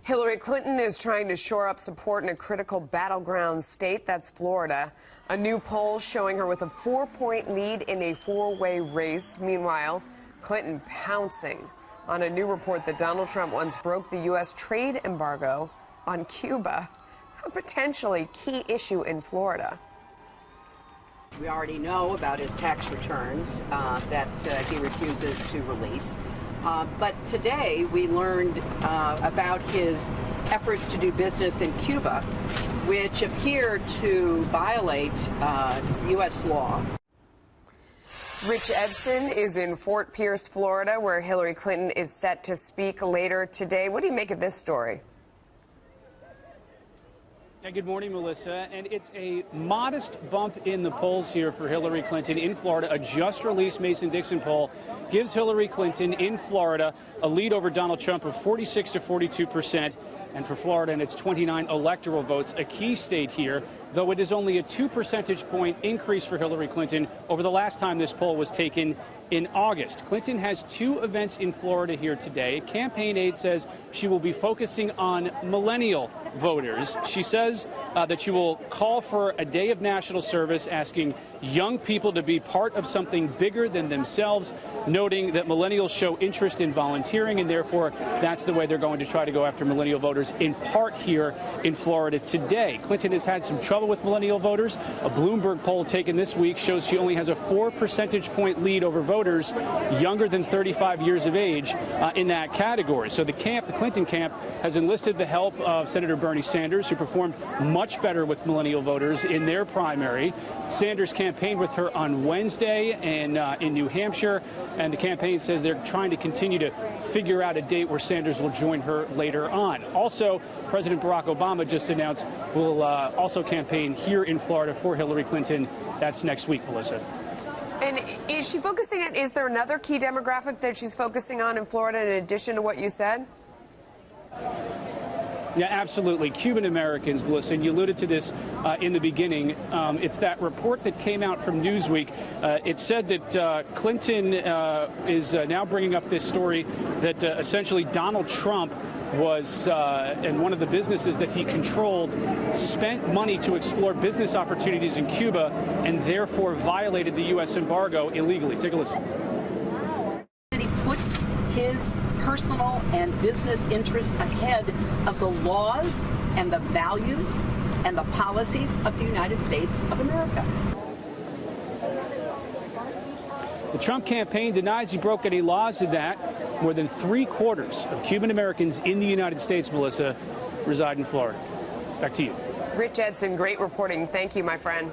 Hillary Clinton is trying to shore up support in a critical battleground state. That's Florida. A new poll showing her with a 4-point lead in a four-way race. Meanwhile, Clinton pouncing on a new report that Donald Trump once broke the U.S. trade embargo on Cuba, a potentially key issue in Florida. We already know about his tax returns that he refuses to release. But today we learned about his efforts to do business in Cuba, which appear to violate U.S. law. Rich Edson is in Fort Pierce, Florida, where Hillary Clinton is set to speak later today. What do you make of this story? Yeah, good morning, Melissa. And it's a modest bump in the polls here for Hillary Clinton in Florida. A just-released Mason-Dixon poll gives Hillary Clinton in Florida a lead over Donald Trump of 46 to 42%. And for Florida and its 29 electoral votes, a key state here, though it is only a 2 percentage point increase for Hillary Clinton over the last time this poll was taken in August. Clinton has two events in Florida here today. A campaign aide says she will be focusing on millennial voters. She says that she will call for a day of national service, asking young people to be part of something bigger than themselves, noting that millennials show interest in volunteering, and therefore that's the way they're going to try to go after millennial voters, in part here in Florida today. Clinton has had some trouble with millennial voters. A Bloomberg poll taken this week shows she only has a 4 percentage point lead over voters younger than 35 years of age in that category. So the Clinton camp, has enlisted the help of Senator Bernie Sanders, who performed much better with millennial voters in their primary. Sanders campaigned with her on Wednesday in New Hampshire, and the campaign says they're trying to continue to figure out a date where Sanders will join her later on. Also, President Barack Obama just announced will also campaign here in Florida for Hillary Clinton. That's next week, Melissa. And is she focusing on, is there another key demographic that she's focusing on in Florida in addition to what you said? Yeah, absolutely. Cuban Americans, Melissa, and you alluded to this in the beginning. It's that report that came out from Newsweek. It said that Clinton is now bringing up this story that essentially Donald Trump was, and one of the businesses that he controlled, spent money to explore business opportunities in Cuba and therefore violated the U.S. embargo illegally. Take a listen. He put his personal and business interests ahead of the laws and the values and the policies of the United States of America. The Trump campaign denies he broke any laws in that. More than 3/4 of Cuban Americans in the United States, Melissa, reside in Florida. Back to you. Rich Edson, great reporting. Thank you, my friend.